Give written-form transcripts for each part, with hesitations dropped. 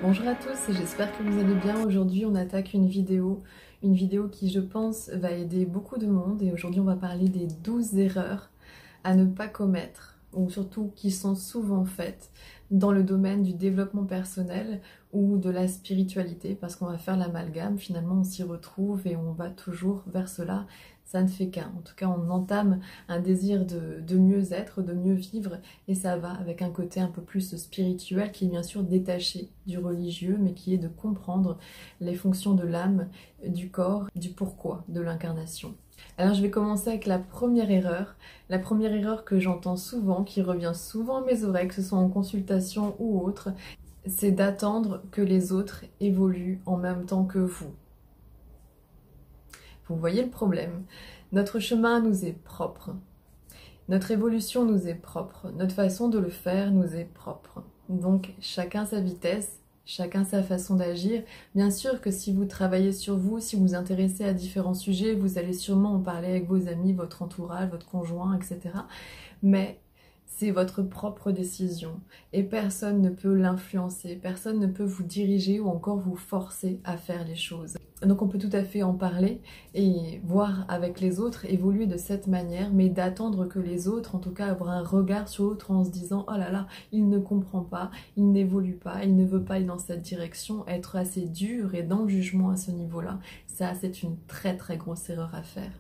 Bonjour à tous et j'espère que vous allez bien. Aujourd'hui on attaque une vidéo qui je pense va aider beaucoup de monde et aujourd'hui on va parler des 12 erreurs à ne pas commettre ou surtout qui sont souvent faites dans le domaine du développement personnel ou de la spiritualité parce qu'on va faire l'amalgame, finalement on s'y retrouve et on va toujours vers cela, ça ne fait qu'un. En tout cas on entame un désir de mieux être, de mieux vivre et ça va avec un côté un peu plus spirituel qui est bien sûr détaché du religieux mais qui est de comprendre les fonctions de l'âme, du corps, du pourquoi de l'incarnation. Alors je vais commencer avec la première erreur que j'entends souvent, qui revient souvent à mes oreilles, que ce soit en consultation ou autre, c'est d'attendre que les autres évoluent en même temps que vous. Vous voyez le problème? Notre chemin nous est propre, notre évolution nous est propre, notre façon de le faire nous est propre. Donc chacun sa vitesse, chacun sa façon d'agir. Bien sûr que si vous travaillez sur vous, si vous vous intéressez à différents sujets, vous allez sûrement en parler avec vos amis, votre entourage, votre conjoint, etc. Mais c'est votre propre décision et personne ne peut l'influencer, personne ne peut vous diriger ou encore vous forcer à faire les choses. Donc on peut tout à fait en parler et voir avec les autres évoluer de cette manière, mais d'attendre que les autres, en tout cas avoir un regard sur l'autre en se disant « Oh là là, il ne comprend pas, il n'évolue pas, il ne veut pas aller dans cette direction », être assez dur et dans le jugement à ce niveau-là, ça c'est une très très grosse erreur à faire.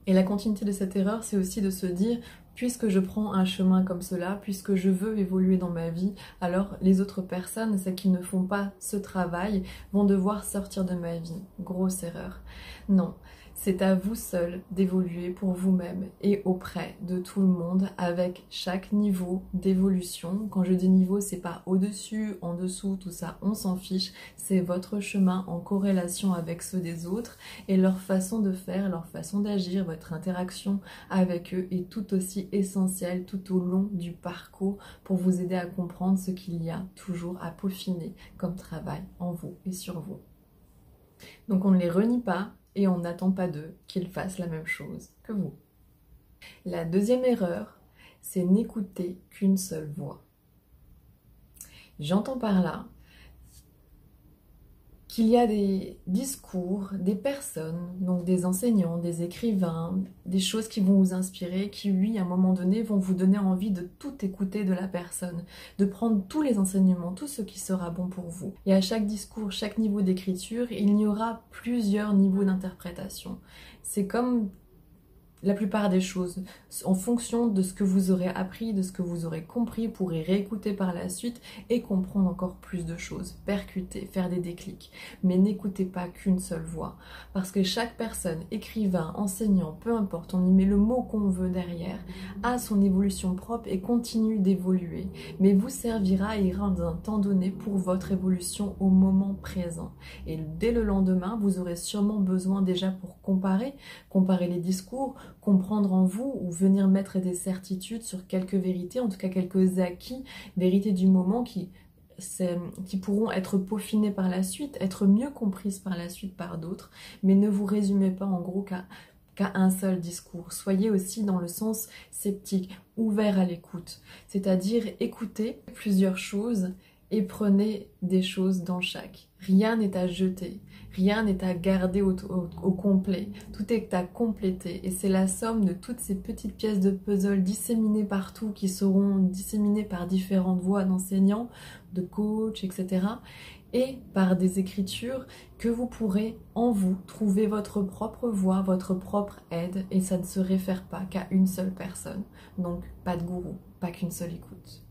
Et la continuité de cette erreur, c'est aussi de se dire puisque je prends un chemin comme cela, puisque je veux évoluer dans ma vie, alors les autres personnes, celles qui ne font pas ce travail, vont devoir sortir de ma vie. Grosse erreur. Non, c'est à vous seul d'évoluer pour vous-même et auprès de tout le monde avec chaque niveau d'évolution. Quand je dis niveau, c'est pas au-dessus, en dessous, tout ça, on s'en fiche. C'est votre chemin en corrélation avec ceux des autres et leur façon de faire, leur façon d'agir, votre interaction avec eux est tout aussi essentielle tout au long du parcours pour vous aider à comprendre ce qu'il y a toujours à peaufiner comme travail en vous et sur vous. Donc on ne les renie pas et on n'attend pas d'eux qu'ils fassent la même chose que vous. La deuxième erreur, c'est n'écouter qu'une seule voix. J'entends par là qu'il y a des discours, des personnes, donc des enseignants, des écrivains, des choses qui vont vous inspirer, qui, oui, à un moment donné, vont vous donner envie de tout écouter de la personne, de prendre tous les enseignements, tout ce qui sera bon pour vous. Et à chaque discours, chaque niveau d'écriture, il y aura plusieurs niveaux d'interprétation. C'est comme la plupart des choses, en fonction de ce que vous aurez appris, de ce que vous aurez compris, vous pourrez réécouter par la suite et comprendre encore plus de choses, percuter, faire des déclics. Mais n'écoutez pas qu'une seule voix, parce que chaque personne, écrivain, enseignant, peu importe, on y met le mot qu'on veut derrière, a son évolution propre et continue d'évoluer, mais vous servira et ira dans un temps donné pour votre évolution au moment présent. Et dès le lendemain, vous aurez sûrement besoin déjà pour comparer les discours, comprendre en vous ou venir mettre des certitudes sur quelques vérités, en tout cas quelques acquis, vérités du moment qui pourront être peaufinées par la suite, être mieux comprises par la suite par d'autres, mais ne vous résumez pas en gros qu'à un seul discours. Soyez aussi dans le sens sceptique, ouvert à l'écoute, c'est-à-dire écoutez plusieurs choses et prenez des choses dans chaque. Rien n'est à jeter, rien n'est à garder au complet, tout est à compléter et c'est la somme de toutes ces petites pièces de puzzle disséminées partout qui seront disséminées par différentes voies d'enseignants, de coachs, etc. et par des écritures que vous pourrez en vous trouver votre propre voie, votre propre aide et ça ne se réfère pas qu'à une seule personne, donc pas de gourou, pas qu'une seule écoute.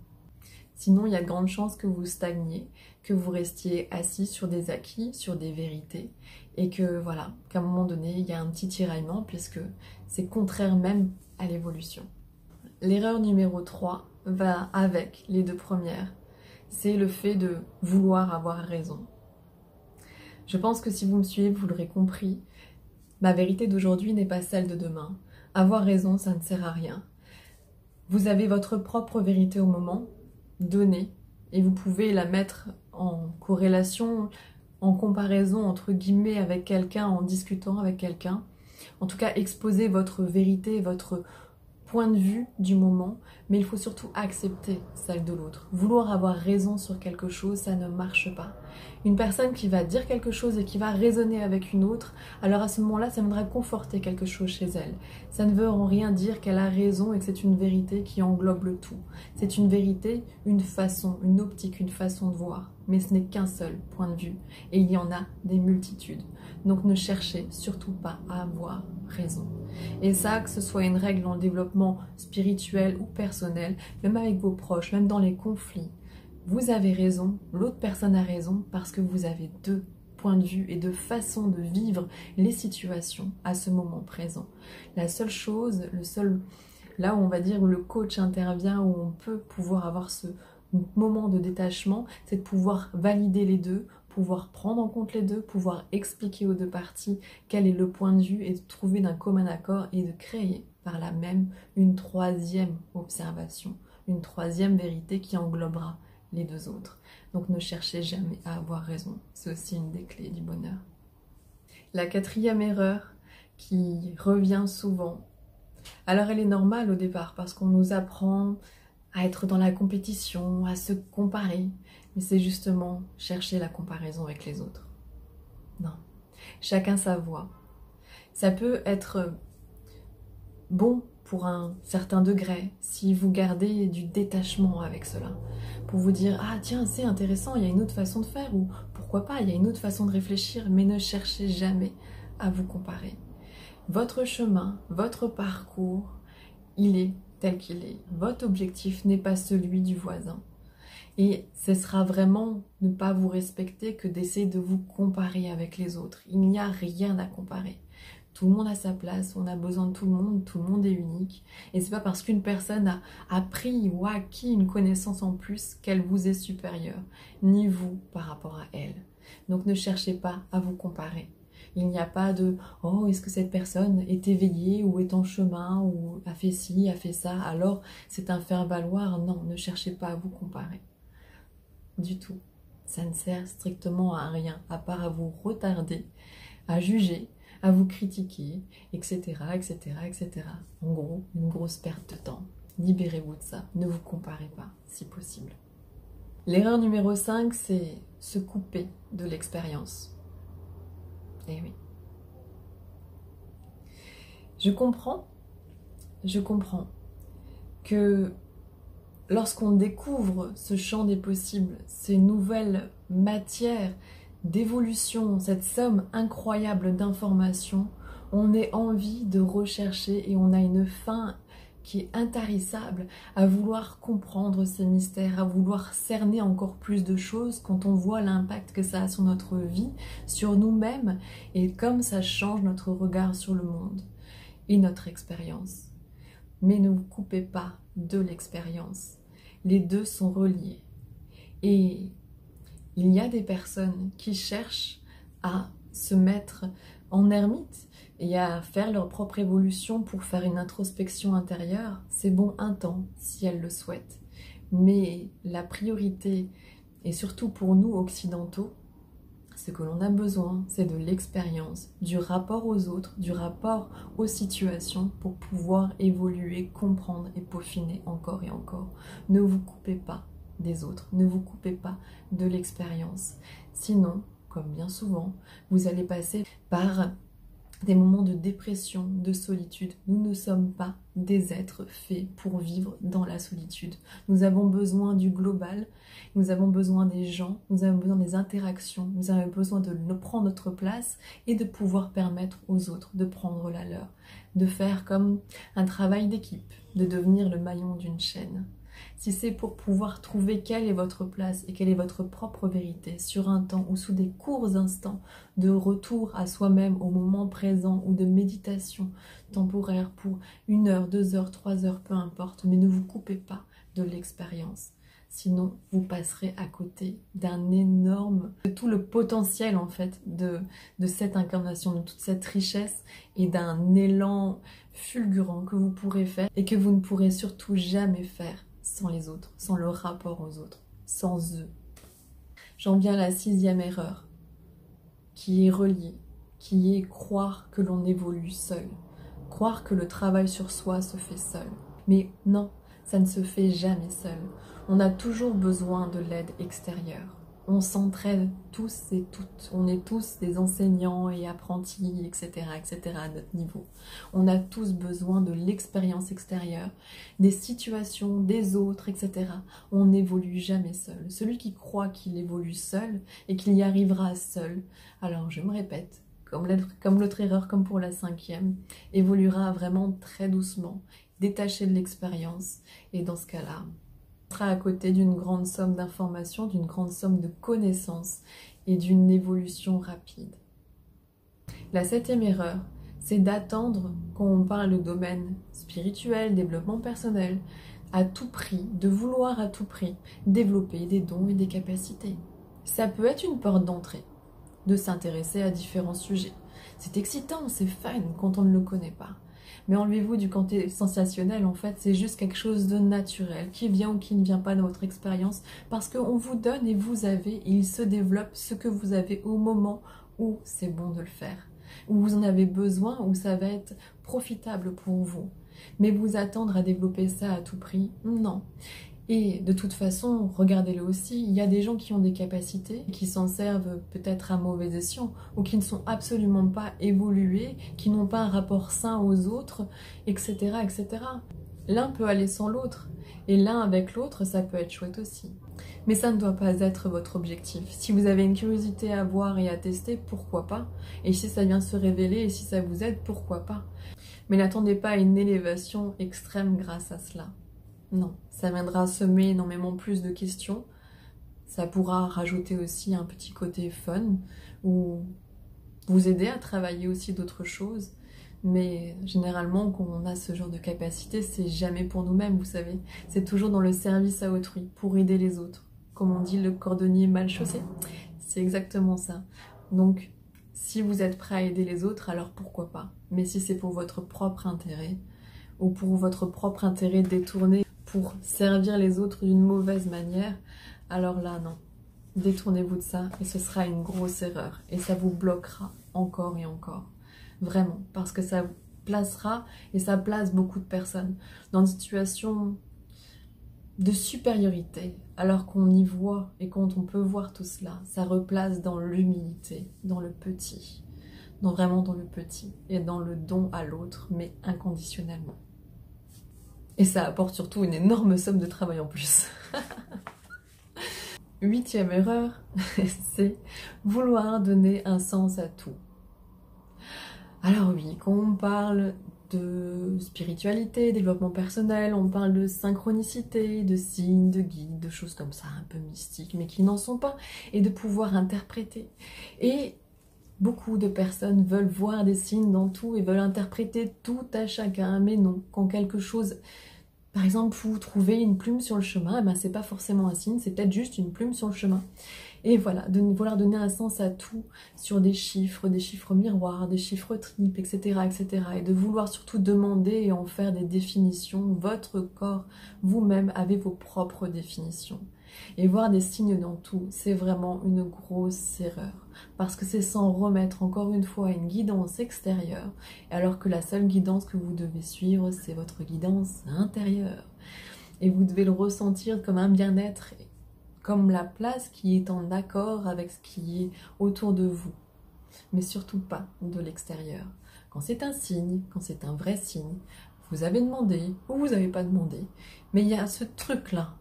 Sinon, il y a de grandes chances que vous stagniez, que vous restiez assis sur des acquis, sur des vérités, et que voilà, qu'à un moment donné, il y a un petit tiraillement, puisque c'est contraire même à l'évolution. L'erreur numéro 3 va avec les deux premières, c'est le fait de vouloir avoir raison. Je pense que si vous me suivez, vous l'aurez compris, ma vérité d'aujourd'hui n'est pas celle de demain. Avoir raison, ça ne sert à rien. Vous avez votre propre vérité au moment donné et vous pouvez la mettre en corrélation, en comparaison entre guillemets avec quelqu'un, en discutant avec quelqu'un. En tout cas, exposer votre vérité, votre point de vue du moment, mais il faut surtout accepter celle de l'autre. Vouloir avoir raison sur quelque chose, ça ne marche pas. Une personne qui va dire quelque chose et qui va résonner avec une autre, alors à ce moment-là, ça viendra conforter quelque chose chez elle. Ça ne veut en rien dire qu'elle a raison et que c'est une vérité qui englobe le tout. C'est une vérité, une façon, une optique, une façon de voir. Mais ce n'est qu'un seul point de vue et il y en a des multitudes. Donc ne cherchez surtout pas à avoir raison. Et ça, que ce soit une règle dans le développement spirituel ou personnel, même avec vos proches, même dans les conflits, vous avez raison, l'autre personne a raison parce que vous avez deux points de vue et deux façons de vivre les situations à ce moment présent. La seule chose, là où on va dire où le coach intervient, où on peut pouvoir avoir ce moment de détachement, c'est de pouvoir valider les deux, pouvoir prendre en compte les deux, pouvoir expliquer aux deux parties quel est le point de vue et de trouver d'un commun accord et de créer par là même une troisième observation, une troisième vérité qui englobera les deux autres. Donc ne cherchez jamais à avoir raison, c'est aussi une des clés du bonheur. La quatrième erreur qui revient souvent, alors elle est normale au départ parce qu'on nous apprend à être dans la compétition, à se comparer, mais c'est justement chercher la comparaison avec les autres. Non, chacun sa voie. Ça peut être bon pour un certain degré si vous gardez du détachement avec cela, pour vous dire ah tiens c'est intéressant, il y a une autre façon de faire ou pourquoi pas, il y a une autre façon de réfléchir, mais ne cherchez jamais à vous comparer. Votre chemin, votre parcours, il est tel qu'il est. Votre objectif n'est pas celui du voisin. Et ce sera vraiment ne pas vous respecter que d'essayer de vous comparer avec les autres. Il n'y a rien à comparer. Tout le monde a sa place, on a besoin de tout le monde est unique. Et c'est pas parce qu'une personne a appris ou a acquis une connaissance en plus qu'elle vous est supérieure, ni vous par rapport à elle. Donc ne cherchez pas à vous comparer. Il n'y a pas de « Oh, est-ce que cette personne est éveillée ou est en chemin ou a fait ci, a fait ça ?» Alors c'est un faire-valoir. Non, ne cherchez pas à vous comparer. Du tout. Ça ne sert strictement à rien, à part à vous retarder, à juger, à vous critiquer, etc., etc., etc. En gros, une grosse perte de temps. Libérez-vous de ça. Ne vous comparez pas, si possible. L'erreur numéro 5, c'est se couper de l'expérience. Eh oui. Je comprends que lorsqu'on découvre ce champ des possibles, ces nouvelles matières d'évolution, cette somme incroyable d'informations, on ait envie de rechercher et on a une faim qui est intarissable à vouloir comprendre ces mystères, à vouloir cerner encore plus de choses quand on voit l'impact que ça a sur notre vie, sur nous-mêmes et comme ça change notre regard sur le monde et notre expérience. Mais ne vous coupez pas de l'expérience. Les deux sont reliés. Et il y a des personnes qui cherchent à se mettre en ermite et à faire leur propre évolution pour faire une introspection intérieure. C'est bon un temps si elles le souhaitent. Mais la priorité, et surtout pour nous occidentaux, ce que l'on a besoin, c'est de l'expérience, du rapport aux autres, du rapport aux situations pour pouvoir évoluer, comprendre et peaufiner encore et encore. Ne vous coupez pas des autres, ne vous coupez pas de l'expérience. Sinon, comme bien souvent, vous allez passer par des moments de dépression, de solitude. Nous ne sommes pas des êtres faits pour vivre dans la solitude. Nous avons besoin du global, nous avons besoin des gens, nous avons besoin des interactions, nous avons besoin de prendre notre place et de pouvoir permettre aux autres de prendre la leur, de faire comme un travail d'équipe, de devenir le maillon d'une chaîne. Si c'est pour pouvoir trouver quelle est votre place et quelle est votre propre vérité sur un temps ou sous des courts instants de retour à soi-même au moment présent ou de méditation temporaire pour 1 heure, 2 heures, 3 heures, peu importe, mais ne vous coupez pas de l'expérience. Sinon, vous passerez à côté d'un énorme, de tout le potentiel en fait de cette incarnation, de toute cette richesse et d'un élan fulgurant que vous pourrez faire et que vous ne pourrez surtout jamais faire sans les autres, sans le rapport aux autres, sans eux. J'en viens à la 6e erreur, qui est reliée, qui est croire que l'on évolue seul, croire que le travail sur soi se fait seul. Mais non, ça ne se fait jamais seul. On a toujours besoin de l'aide extérieure. On s'entraide tous et toutes. On est tous des enseignants et apprentis, etc. à notre niveau. On a tous besoin de l'expérience extérieure, des situations, des autres, etc. On n'évolue jamais seul. Celui qui croit qu'il évolue seul et qu'il y arrivera seul, alors je me répète, comme l'autre erreur, comme pour la 5e, évoluera vraiment très doucement, détaché de l'expérience. Et dans ce cas-là, sera à côté d'une grande somme d'informations, d'une grande somme de connaissances et d'une évolution rapide. La 7e erreur, c'est d'attendre qu'on parle de domaine spirituel, développement personnel, à tout prix, de vouloir à tout prix développer des dons et des capacités. Ça peut être une porte d'entrée, de s'intéresser à différents sujets. C'est excitant, c'est fun quand on ne le connaît pas. Mais enlevez-vous du côté sensationnel, en fait, c'est juste quelque chose de naturel, qui vient ou qui ne vient pas dans votre expérience, parce qu'on vous donne et vous avez, et il se développe ce que vous avez au moment où c'est bon de le faire, où vous en avez besoin, où ça va être profitable pour vous. Mais vous attendre à développer ça à tout prix, non. Et de toute façon, regardez-le aussi, il y a des gens qui ont des capacités, qui s'en servent peut-être à mauvais escient, ou qui ne sont absolument pas évolués, qui n'ont pas un rapport sain aux autres, etc. L'un peut aller sans l'autre, et l'un avec l'autre, ça peut être chouette aussi. Mais ça ne doit pas être votre objectif. Si vous avez une curiosité à voir et à tester, pourquoi pas? Et si ça vient se révéler, et si ça vous aide, pourquoi pas? Mais n'attendez pas à une élévation extrême grâce à cela. Non, ça viendra semer énormément plus de questions. Ça pourra rajouter aussi un petit côté fun ou vous aider à travailler aussi d'autres choses. Mais généralement, quand on a ce genre de capacité, c'est jamais pour nous-mêmes, vous savez. C'est toujours dans le service à autrui, pour aider les autres. Comme on dit, le cordonnier mal chaussé. C'est exactement ça. Donc, si vous êtes prêt à aider les autres, alors pourquoi pas? Mais si c'est pour votre propre intérêt, ou pour votre propre intérêt détourné, pour servir les autres d'une mauvaise manière, alors là, non. Détournez-vous de ça et ce sera une grosse erreur. Et ça vous bloquera encore et encore. Vraiment. Parce que ça placera et ça place beaucoup de personnes dans une situation de supériorité. Alors qu'on y voit et quand on peut voir tout cela, ça replace dans l'humilité, dans le petit. Vraiment dans le petit et dans le don à l'autre, mais inconditionnellement. Et ça apporte surtout une énorme somme de travail en plus. 8e erreur, c'est vouloir donner un sens à tout. Alors oui, quand on parle de spiritualité, développement personnel, on parle de synchronicité, de signes, de guides, de choses comme ça, un peu mystiques, mais qui n'en sont pas, et de pouvoir interpréter. Et beaucoup de personnes veulent voir des signes dans tout et veulent interpréter tout à chacun, mais non, quand quelque chose... Par exemple, vous trouvez une plume sur le chemin, ben c'est pas forcément un signe, c'est peut-être juste une plume sur le chemin. Et voilà, de vouloir donner un sens à tout sur des chiffres miroirs, des chiffres tripes, etc. Et de vouloir surtout demander et en faire des définitions. Votre corps, vous-même, avez vos propres définitions. Et voir des signes dans tout, c'est vraiment une grosse erreur. Parce que c'est sans remettre encore une fois une guidance extérieure, alors que la seule guidance que vous devez suivre, c'est votre guidance intérieure. Et vous devez le ressentir comme un bien-être, comme la place qui est en accord avec ce qui est autour de vous. Mais surtout pas de l'extérieur. Quand c'est un signe, quand c'est un vrai signe, vous avez demandé ou vous n'avez pas demandé, mais il y a ce truc-là.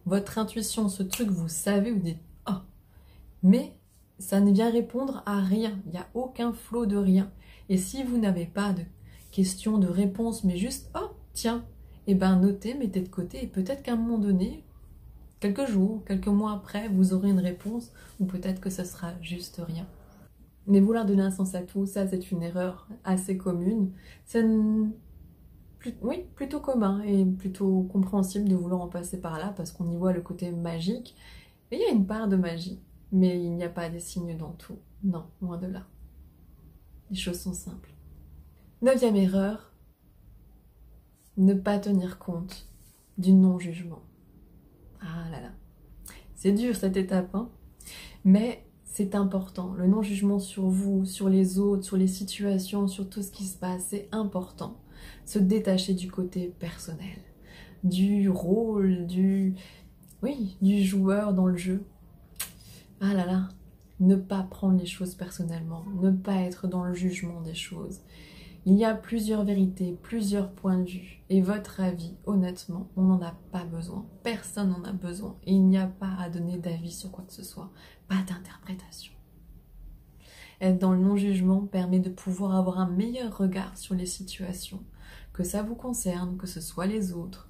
Votre intuition, ce truc, vous savez, vous dites « Ah !» Mais ça ne vient répondre à rien. Il n'y a aucun flot de rien. Et si vous n'avez pas de questions, de réponses, mais juste « Oh, tiens !» Eh bien, notez, mettez de côté. Et peut-être qu'à un moment donné, quelques jours, quelques mois après, vous aurez une réponse. Ou peut-être que ce sera juste rien. Mais vouloir donner un sens à tout, ça, c'est une erreur assez commune. C'est oui, plutôt commun et plutôt compréhensible de vouloir en passer par là parce qu'on y voit le côté magique. Et il y a une part de magie, mais il n'y a pas des signes dans tout. Non, loin de là. Les choses sont simples. 9e erreur, ne pas tenir compte du non-jugement. Ah là là, c'est dur cette étape, hein, mais c'est important. Le non-jugement sur vous, sur les autres, sur les situations, sur tout ce qui se passe, c'est important. Se détacher du côté personnel, du rôle, du joueur dans le jeu. Ah là là, ne pas prendre les choses personnellement, ne pas être dans le jugement des choses. Il y a plusieurs vérités, plusieurs points de vue. Et votre avis, honnêtement, on n'en a pas besoin. Personne n'en a besoin. Et il n'y a pas à donner d'avis sur quoi que ce soit. Pas d'interprétation. Être dans le non-jugement permet de pouvoir avoir un meilleur regard sur les situations, que ça vous concerne, que ce soit les autres,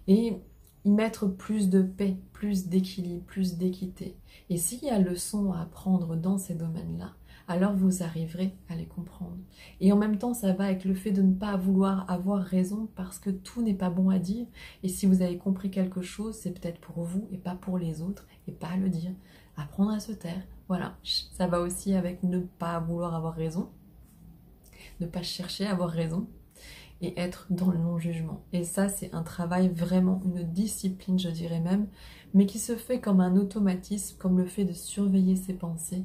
et y mettre plus de paix, plus d'équilibre, plus d'équité. Et s'il y a leçon à apprendre dans ces domaines-là, alors vous arriverez à les comprendre. Et en même temps, ça va avec le fait de ne pas vouloir avoir raison parce que tout n'est pas bon à dire. Et si vous avez compris quelque chose, c'est peut-être pour vous et pas pour les autres et pas à le dire. Apprendre à se taire, voilà. Ça va aussi avec ne pas vouloir avoir raison, ne pas chercher à avoir raison et être dans le non-jugement. Et ça, c'est un travail, vraiment une discipline, je dirais même, mais qui se fait comme un automatisme, comme le fait de surveiller ses pensées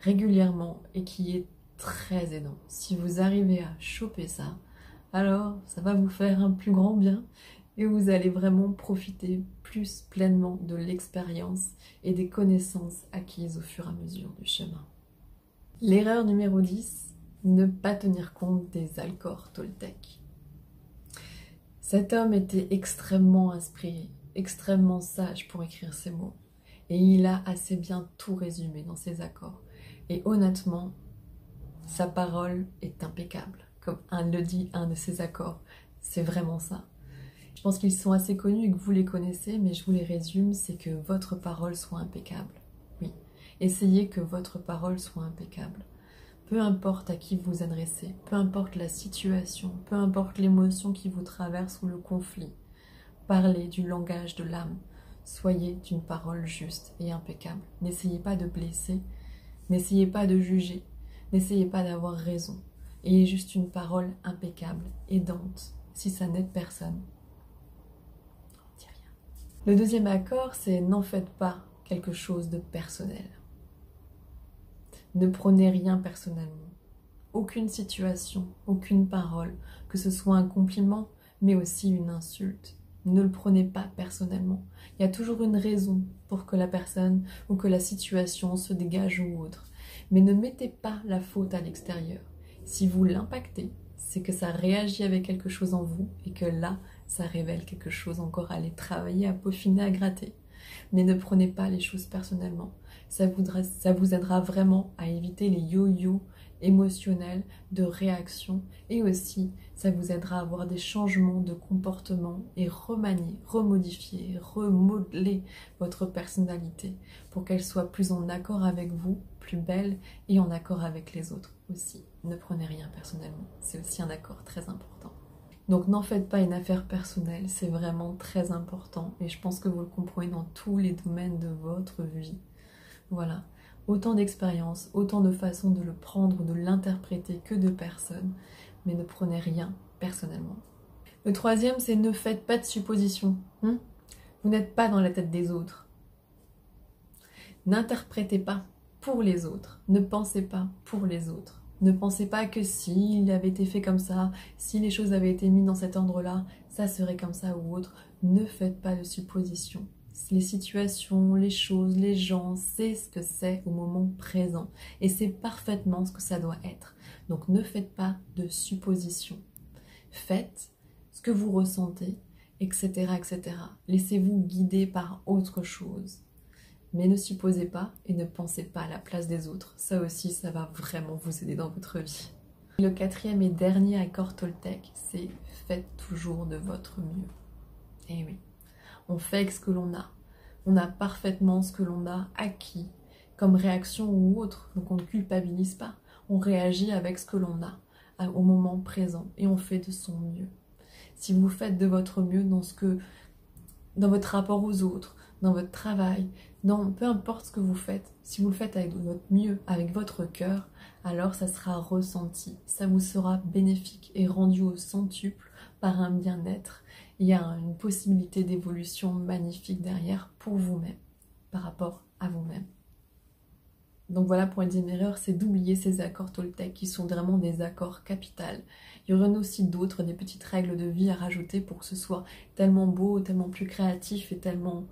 régulièrement et qui est très aidant. Si vous arrivez à choper ça, alors ça va vous faire un plus grand bien et vous allez vraiment profiter plus pleinement de l'expérience et des connaissances acquises au fur et à mesure du chemin. L'erreur numéro 10, ne pas tenir compte des accords toltèques. Cet homme était extrêmement inspiré, extrêmement sage pour écrire ces mots. Et il a assez bien tout résumé dans ses accords. Et honnêtement, sa parole est impeccable. Comme le dit un de ses accords, c'est vraiment ça. Je pense qu'ils sont assez connus et que vous les connaissez, mais je vous les résume, c'est que votre parole soit impeccable. Oui, essayez que votre parole soit impeccable. Peu importe à qui vous vous adressez, peu importe la situation, peu importe l'émotion qui vous traverse ou le conflit, parlez du langage de l'âme. Soyez d'une parole juste et impeccable. N'essayez pas de blesser, n'essayez pas de juger, n'essayez pas d'avoir raison. Ayez juste une parole impeccable, aidante. Si ça n'aide personne, on dit rien. Le deuxième accord, c'est n'en faites pas quelque chose de personnel. Ne prenez rien personnellement. Aucune situation, aucune parole, que ce soit un compliment, mais aussi une insulte. Ne le prenez pas personnellement. Il y a toujours une raison pour que la personne ou que la situation se dégage ou autre. Mais ne mettez pas la faute à l'extérieur. Si vous l'impactez, c'est que ça réagit avec quelque chose en vous et que là, ça révèle quelque chose encore à aller travailler, à peaufiner, à gratter. Mais ne prenez pas les choses personnellement. Ça vous aidera vraiment à éviter les yo-yo émotionnels, de réaction, et aussi ça vous aidera à avoir des changements de comportement et remanier, remodifier, remodeler votre personnalité pour qu'elle soit plus en accord avec vous, plus belle et en accord avec les autres aussi. Ne prenez rien personnellement, c'est aussi un accord très important. Donc n'en faites pas une affaire personnelle, c'est vraiment très important et je pense que vous le comprenez dans tous les domaines de votre vie. Voilà, autant d'expériences, autant de façons de le prendre ou de l'interpréter que de personnes, mais ne prenez rien personnellement. Le troisième, c'est ne faites pas de suppositions. Vous n'êtes pas dans la tête des autres. N'interprétez pas pour les autres, ne pensez pas pour les autres. Ne pensez pas que s'il avait été fait comme ça, si les choses avaient été mises dans cet ordre-là, ça serait comme ça ou autre. Ne faites pas de suppositions. Les situations, les choses, les gens, c'est ce que c'est au moment présent. Et c'est parfaitement ce que ça doit être. Donc ne faites pas de suppositions. Faites ce que vous ressentez, etc. etc. Laissez-vous guider par autre chose. Mais ne supposez pas et ne pensez pas à la place des autres. Ça aussi, ça va vraiment vous aider dans votre vie. Le quatrième et dernier accord toltèque, c'est faites toujours de votre mieux. Eh oui, on fait avec ce que l'on a. On a parfaitement ce que l'on a acquis comme réaction ou autre. Donc on ne culpabilise pas. On réagit avec ce que l'on a au moment présent et on fait de son mieux. Si vous faites de votre mieux dans votre rapport aux autres, dans votre travail, peu importe ce que vous faites, si vous le faites avec votre mieux, avec votre cœur, alors ça sera ressenti, ça vous sera bénéfique et rendu au centuple par un bien-être. Il y a une possibilité d'évolution magnifique derrière pour vous-même, par rapport à vous-même. Donc voilà, pour la deuxième erreur, c'est d'oublier ces accords toltèques qui sont vraiment des accords capitales. Il y aura aussi d'autres, des petites règles de vie à rajouter pour que ce soit tellement beau, tellement plus créatif et tellement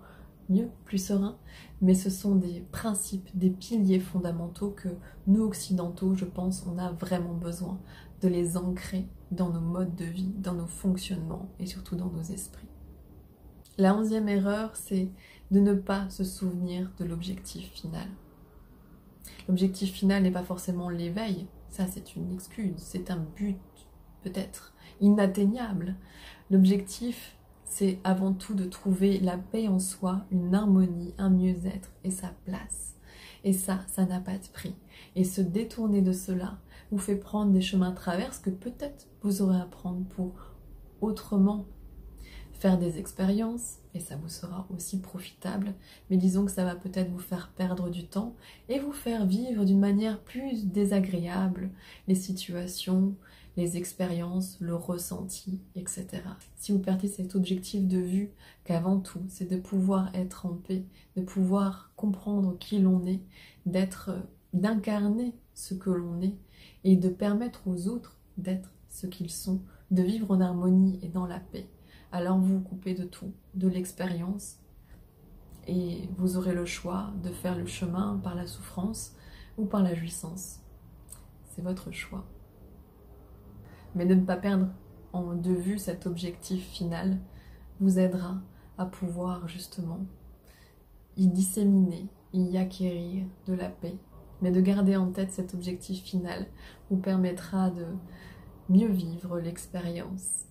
mieux, plus serein, mais ce sont des principes, des piliers fondamentaux que nous occidentaux, je pense, on a vraiment besoin de les ancrer dans nos modes de vie, dans nos fonctionnements et surtout dans nos esprits. La 11e erreur, c'est de ne pas se souvenir de l'objectif final. L'objectif final n'est pas forcément l'éveil, ça c'est une excuse, c'est un but peut-être inatteignable. L'objectif, c'est avant tout de trouver la paix en soi, une harmonie, un mieux-être et sa place. Et ça n'a pas de prix. Et se détourner de cela vous fait prendre des chemins de traverse que peut-être vous aurez à prendre pour autrement faire des expériences, et ça vous sera aussi profitable, mais disons que ça va peut-être vous faire perdre du temps et vous faire vivre d'une manière plus désagréable les situations, les expériences, le ressenti, etc. Si vous perdez cet objectif de vue, qu'avant tout, c'est de pouvoir être en paix, de pouvoir comprendre qui l'on est, d'incarner ce que l'on est et de permettre aux autres d'être ce qu'ils sont, de vivre en harmonie et dans la paix, alors vous vous coupez de tout, de l'expérience, et vous aurez le choix de faire le chemin par la souffrance ou par la jouissance. C'est votre choix. Mais de ne pas perdre de vue cet objectif final vous aidera à pouvoir justement y disséminer, y acquérir de la paix. Mais de garder en tête cet objectif final vous permettra de mieux vivre l'expérience.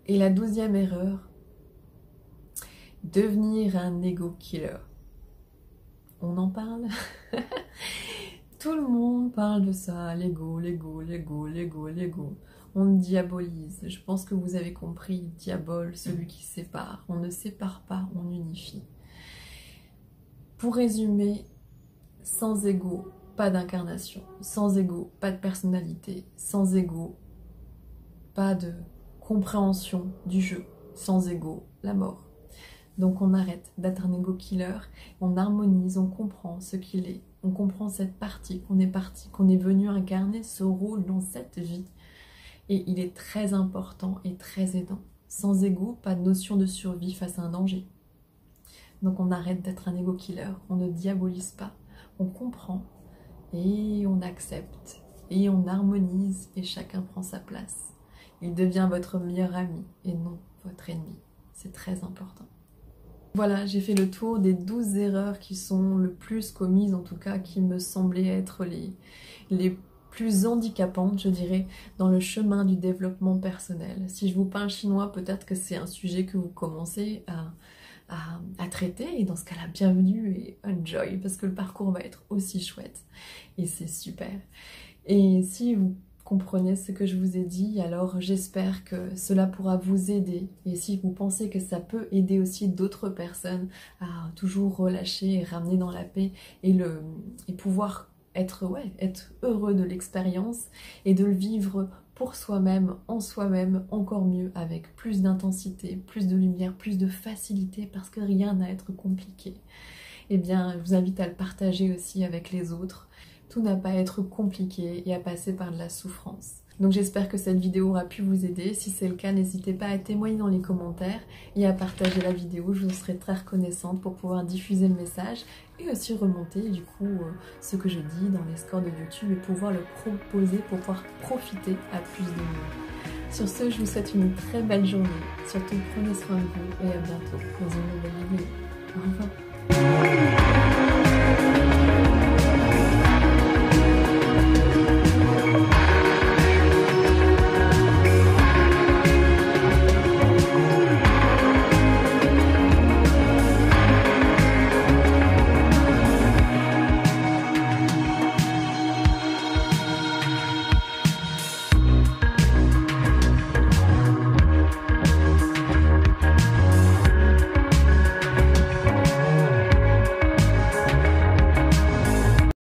Et la 12e erreur, devenir un ego killer. On en parle? Tout le monde parle de ça, l'ego, l'ego, l'ego, l'ego, l'ego. On diabolise. Je pense que vous avez compris, diabole, celui qui sépare. On ne sépare pas, on unifie. Pour résumer, sans ego, pas d'incarnation. Sans ego, pas de personnalité. Sans ego, pas de compréhension du jeu. Sans ego, la mort. Donc on arrête d'être un ego killer, on harmonise, on comprend ce qu'il est, on comprend cette partie qu'on est venu incarner ce rôle dans cette vie. Et il est très important et très aidant. Sans ego, pas de notion de survie face à un danger. Donc on arrête d'être un ego killer, on ne diabolise pas, on comprend et on accepte et on harmonise et chacun prend sa place. Il devient votre meilleur ami et non votre ennemi. C'est très important. Voilà, j'ai fait le tour des 12 erreurs qui sont le plus commises, en tout cas, qui me semblaient être les plus handicapantes, je dirais, dans le chemin du développement personnel. Si je vous parle chinois, peut-être que c'est un sujet que vous commencez à traiter, et dans ce cas-là, bienvenue et enjoy, parce que le parcours va être aussi chouette, et c'est super. Et si vous comprenez ce que je vous ai dit, alors j'espère que cela pourra vous aider, et si vous pensez que ça peut aider aussi d'autres personnes à toujours relâcher et ramener dans la paix et pouvoir être heureux de l'expérience et de le vivre pour soi-même, en soi-même, encore mieux, avec plus d'intensité, plus de lumière, plus de facilité, parce que rien n'a à être compliqué. Eh bien, je vous invite à le partager aussi avec les autres. Tout n'a pas à être compliqué et à passer par de la souffrance. Donc j'espère que cette vidéo aura pu vous aider. Si c'est le cas, n'hésitez pas à témoigner dans les commentaires et à partager la vidéo. Je vous serai très reconnaissante pour pouvoir diffuser le message et aussi remonter du coup ce que je dis dans les scores de YouTube et pouvoir le proposer pour pouvoir profiter à plus de monde. Sur ce, je vous souhaite une très belle journée. Surtout, prenez soin de vous et à bientôt dans une nouvelle vidéo. Au revoir.